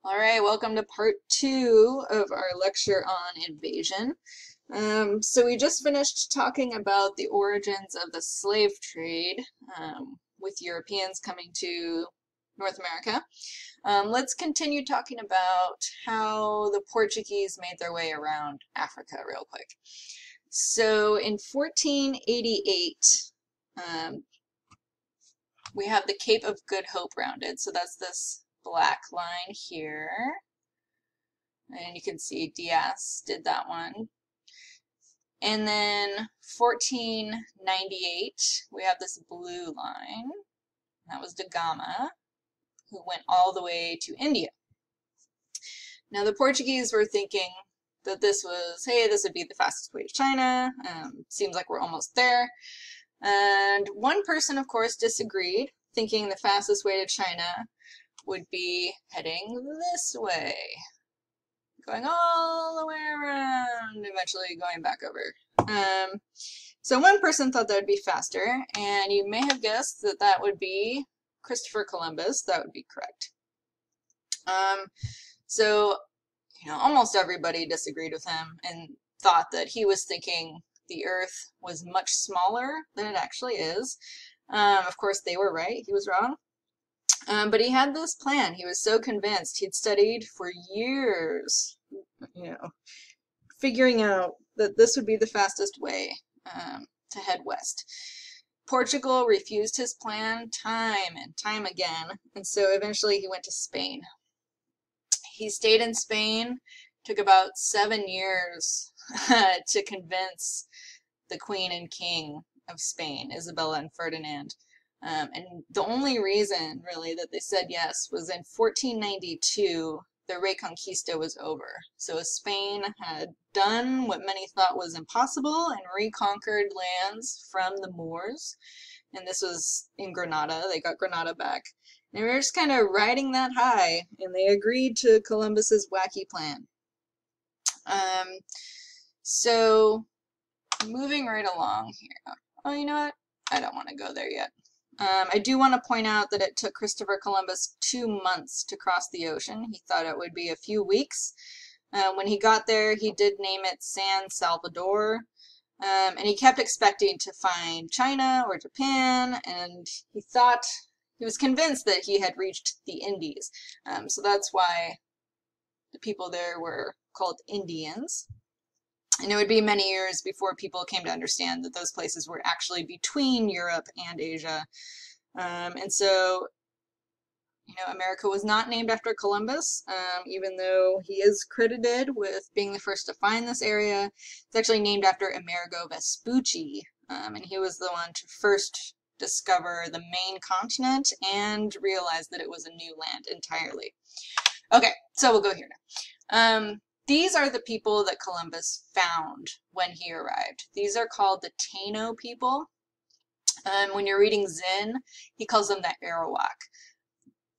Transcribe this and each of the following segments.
All right, welcome to part 2 of our lecture on invasion. So we just finished talking about the origins of the slave trade with Europeans coming to North America. Let's continue talking about how the Portuguese made their way around Africa real quick. So in 1488, we have the Cape of Good Hope rounded. So that's this black line here. And you can see Diaz did that one. And then 1498, we have this blue line. That was Da Gama, who went all the way to India. Now the Portuguese were thinking that this was, hey, this would be the fastest way to China. Seems like we're almost there. And one person, of course, disagreed, thinking the fastest way to China would be heading this way, going all the way around, eventually going back over. So one person thought that would be faster, and you may have guessed that that would be Christopher Columbus. That would be correct. So, almost everybody disagreed with him and thought that he was thinking the Earth was much smaller than it actually is. Of course, they were right. He was wrong. But he had this plan. He was so convinced. He'd studied for years, figuring out that this would be the fastest way to head west. Portugal refused his plan time and time again, and so eventually he went to Spain. He stayed in Spain, took about 7 years to convince the Queen and King of Spain, Isabella and Ferdinand. And the only reason, really, that they said yes was in 1492, the Reconquista was over. So Spain had done what many thought was impossible and reconquered lands from the Moors. And this was in Granada. They got Granada back. And they were just kind of riding that high, and they agreed to Columbus's wacky plan. So moving right along here. Oh, you know what? I don't want to go there yet. I do want to point out that it took Christopher Columbus 2 months to cross the ocean. He thought it would be a few weeks. When he got there, he did name it San Salvador, and he kept expecting to find China or Japan, and he was convinced that he had reached the Indies. So that's why the people there were called Indians. And it would be many years before people came to understand that those places were actually between Europe and Asia. And so, America was not named after Columbus, even though he is credited with being the first to find this area. It's actually named after Amerigo Vespucci, and he was the one to first discover the main continent and realize that it was a new land entirely. Okay, so we'll go here now. These are the people that Columbus found when he arrived. These are called the Taino people. When you're reading Zinn, he calls them the Arawak.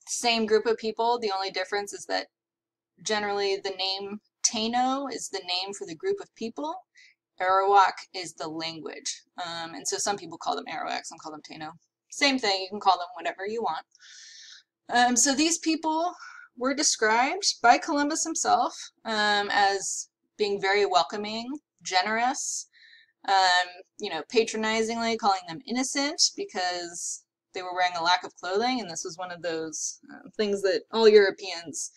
Same group of people, the only difference is that generally the name Taino is the name for the group of people. Arawak is the language. And so some people call them Arawak, some call them Taino. Same thing, you can call them whatever you want. So these people were described by Columbus himself as being very welcoming, generous, patronizingly calling them innocent because they were wearing a lack of clothing, and this was one of those things that all Europeans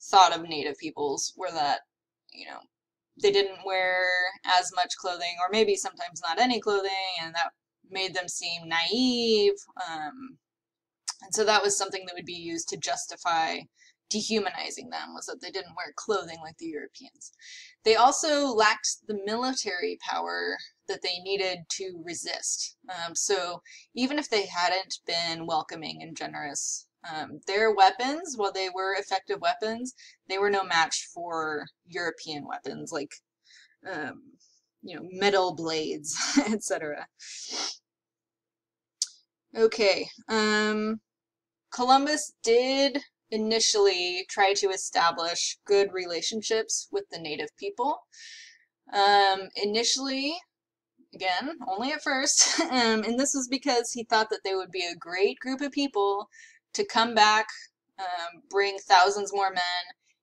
thought of native peoples were that, they didn't wear as much clothing, or maybe sometimes not any clothing, and that made them seem naive. And so that was something that would be used to justify dehumanizing them, was that they didn't wear clothing like the Europeans. They also lacked the military power that they needed to resist. So even if they hadn't been welcoming and generous, their weapons, while they were effective weapons, they were no match for European weapons like, metal blades, etc. Okay. Columbus did initially try to establish good relationships with the native people. Initially, again, only at first, and this was because he thought that they would be a great group of people to come back bring thousands more men,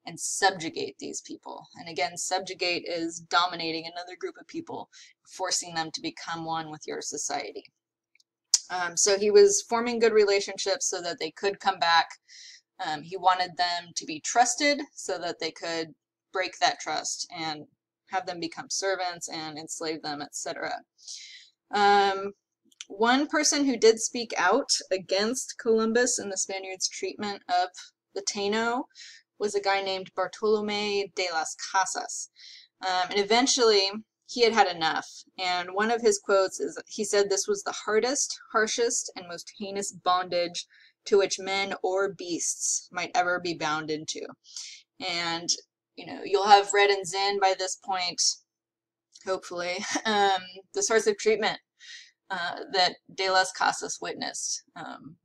and subjugate these people. And again, subjugate is dominating another group of people, forcing them to become one with your society. So he was forming good relationships so that they could come back. He wanted them to be trusted so that they could break that trust and have them become servants and enslave them, etc. One person who did speak out against Columbus and the Spaniards' treatment of the Taino was a guy named Bartolomé de las Casas. And eventually he had had enough. And one of his quotes is, he said this was the hardest, harshest, and most heinous bondage to which men or beasts might ever be bound into. And, you know, you'll have read in Zinn by this point, hopefully, the sorts of treatment that de las Casas witnessed.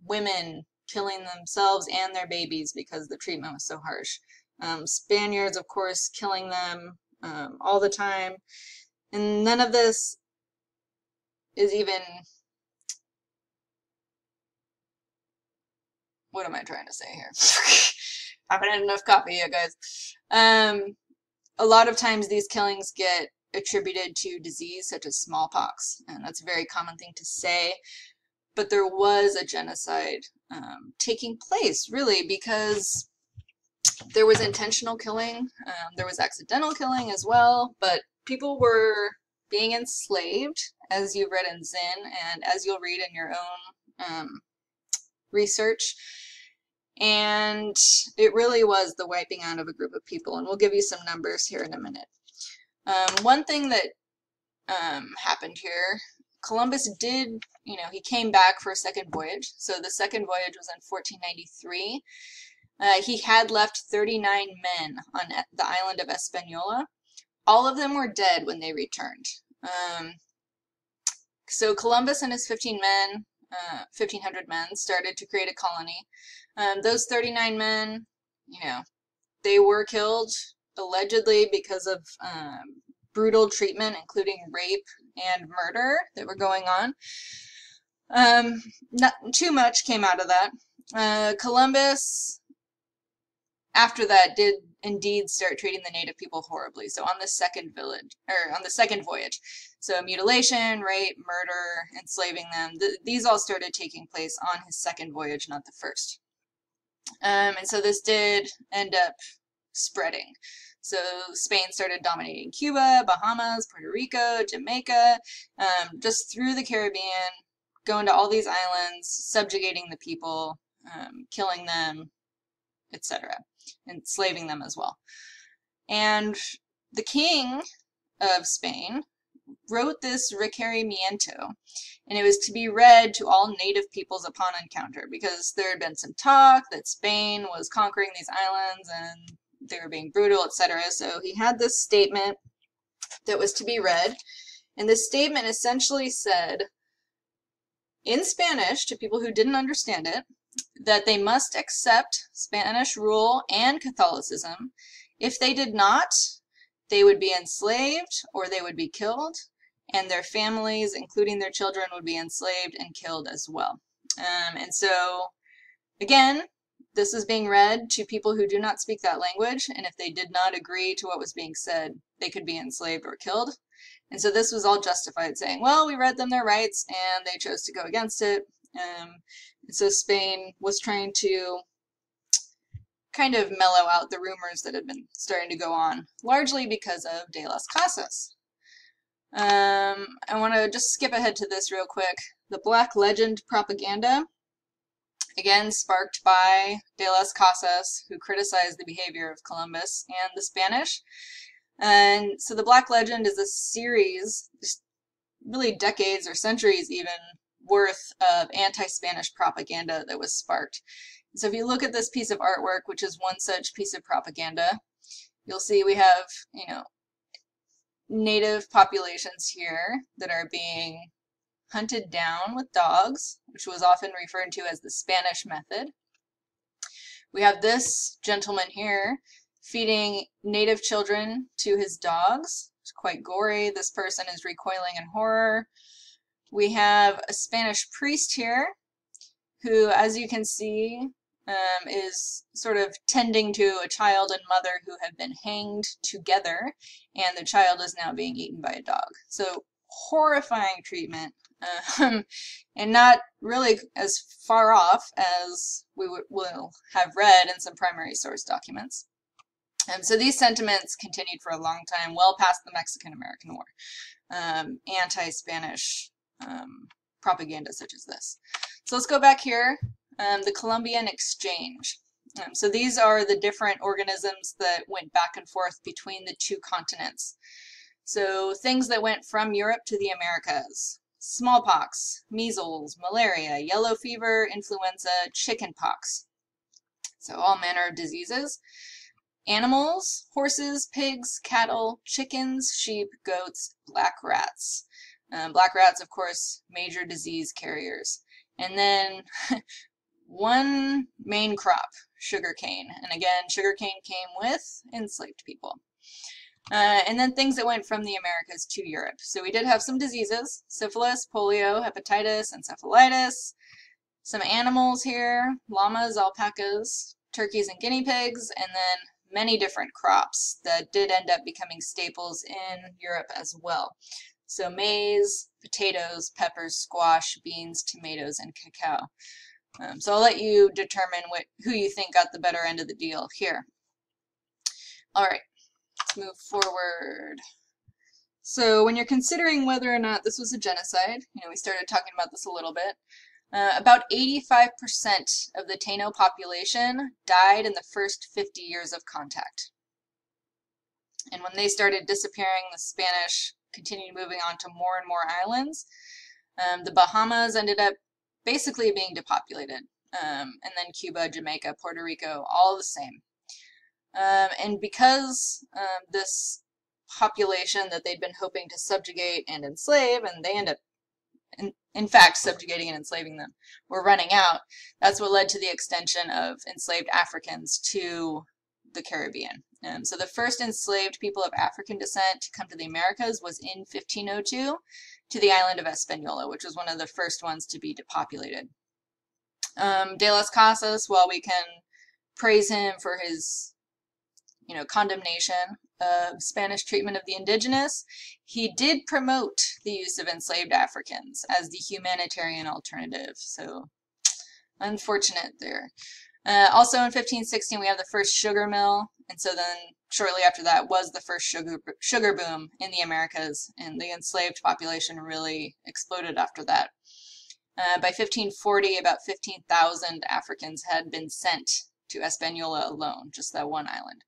Women killing themselves and their babies because the treatment was so harsh. Spaniards, of course, killing them all the time. And none of this is even... What am I trying to say here? I haven't had enough coffee yet, guys. A lot of times these killings get attributed to disease such as smallpox, and that's a very common thing to say. But there was a genocide taking place, really, because there was intentional killing, there was accidental killing as well, but people were being enslaved, as you've read in Zinn, and as you'll read in your own research. And it really was the wiping out of a group of people, and we'll give you some numbers here in a minute. One thing that happened here, Columbus did, you know, he came back for a second voyage. So the second voyage was in 1493. He had left 39 men on the island of Hispaniola. All of them were dead when they returned. So Columbus and his 1,500 men started to create a colony. Those 39 men, you know, they were killed allegedly because of brutal treatment, including rape and murder that were going on. Not too much came out of that. Columbus, after that, did indeed start treating the native people horribly. So on the second voyage, so mutilation, rape, murder, enslaving them, these all started taking place on his second voyage, not the first. And so this did end up spreading. So Spain started dominating Cuba, Bahamas, Puerto Rico, Jamaica, just through the Caribbean, going to all these islands, subjugating the people, killing them, etc., enslaving them as well. And the king of Spain wrote this requerimiento, and it was to be read to all native peoples upon encounter, because there had been some talk that Spain was conquering these islands and they were being brutal, etc. So he had this statement that was to be read, and this statement essentially said, in Spanish, to people who didn't understand it, that they must accept Spanish rule and Catholicism. If they did not, they would be enslaved or they would be killed, and their families, including their children, would be enslaved and killed as well. And so, again, this is being read to people who do not speak that language, and if they did not agree to what was being said, they could be enslaved or killed. And so this was all justified, saying, well, we read them their rights, and they chose to go against it. And so Spain was trying to kind of mellow out the rumors that had been starting to go on, largely because of de las Casas. I want to just skip ahead to this real quick. The Black Legend propaganda, again sparked by de las Casas, who criticized the behavior of Columbus and the Spanish. And so the Black Legend is a series, really decades or centuries even, worth of anti-Spanish propaganda that was sparked. So if you look at this piece of artwork, which is one such piece of propaganda, you'll see we have, you know, native populations here that are being hunted down with dogs, which was often referred to as the Spanish method. We have this gentleman here feeding native children to his dogs. It's quite gory. This person is recoiling in horror. We have a Spanish priest here who, as you can see, is sort of tending to a child and mother who have been hanged together, and the child is now being eaten by a dog. So horrifying treatment, and not really as far off as we will have read in some primary source documents. So these sentiments continued for a long time, well past the Mexican-American War. Anti-Spanish propaganda such as this. So let's go back here. The Colombian Exchange. So these are the different organisms that went back and forth between the two continents. So things that went from Europe to the Americas: smallpox, measles, malaria, yellow fever, influenza, chickenpox. So all manner of diseases. Animals: horses, pigs, cattle, chickens, sheep, goats, black rats. Black rats, of course, major disease carriers. And then one main crop, sugarcane. And again, sugarcane came with enslaved people. And then things that went from the Americas to Europe. So we did have some diseases: syphilis, polio, hepatitis, encephalitis. Some animals here: llamas, alpacas, turkeys, and guinea pigs. And then many different crops that did end up becoming staples in Europe as well. So maize, potatoes, peppers, squash, beans, tomatoes, and cacao. So I'll let you determine who you think got the better end of the deal here. All right, let's move forward. So when you're considering whether or not this was a genocide, we started talking about this a little bit. About 85% of the Taino population died in the first 50 years of contact. And when they started disappearing, the Spanish continued moving on to more and more islands. The Bahamas ended up basically being depopulated. And then Cuba, Jamaica, Puerto Rico, all the same. And because this population that they'd been hoping to subjugate and enslave, and they end up in fact subjugating and enslaving them, were running out, that's what led to the extension of enslaved Africans to the Caribbean. So the first enslaved people of African descent to come to the Americas was in 1502 to the island of Hispaniola, which was one of the first ones to be depopulated. De las Casas, while we can praise him for his condemnation of Spanish treatment of the indigenous, he did promote the use of enslaved Africans as the humanitarian alternative. So unfortunate there. Also in 1516 we have the first sugar mill, and so then shortly after that was the first sugar boom in the Americas, and the enslaved population really exploded after that. By 1540, about 15,000 Africans had been sent to Hispaniola alone, just that one island.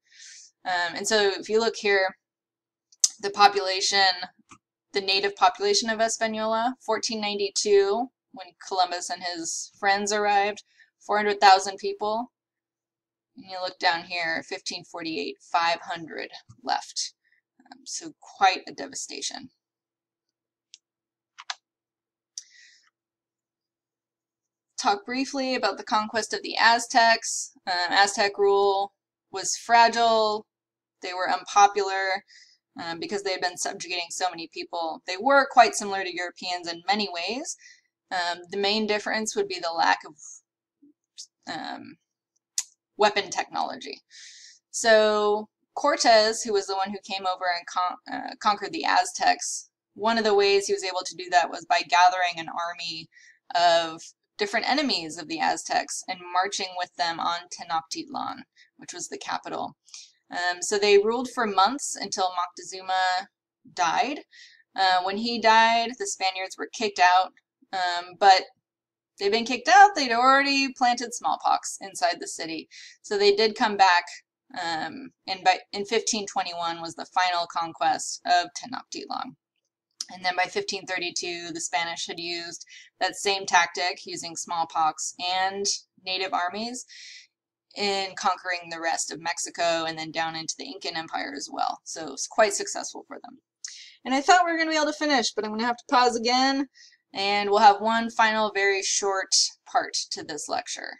And so if you look here, the population, the native population of Hispaniola, 1492, when Columbus and his friends arrived, 400,000 people. And you look down here, 1548, 500 left. So quite a devastation. Talk briefly about the conquest of the Aztecs. Aztec rule was fragile. They were unpopular because they had been subjugating so many people. They were quite similar to Europeans in many ways. The main difference would be the lack of weapon technology. So Cortez, who was the one who came over and conquered the Aztecs, one of the ways he was able to do that was by gathering an army of different enemies of the Aztecs and marching with them on Tenochtitlan, which was the capital. So they ruled for months until Moctezuma died. When he died, the Spaniards were kicked out, but they'd been kicked out, they'd already planted smallpox inside the city. So they did come back, and in 1521 was the final conquest of Tenochtitlan. And then by 1532, the Spanish had used that same tactic, using smallpox and native armies, in conquering the rest of Mexico and then down into the Incan Empire as well. So it was quite successful for them. And I thought we were going to be able to finish, but I'm going to have to pause again, and we'll have one final very short part to this lecture.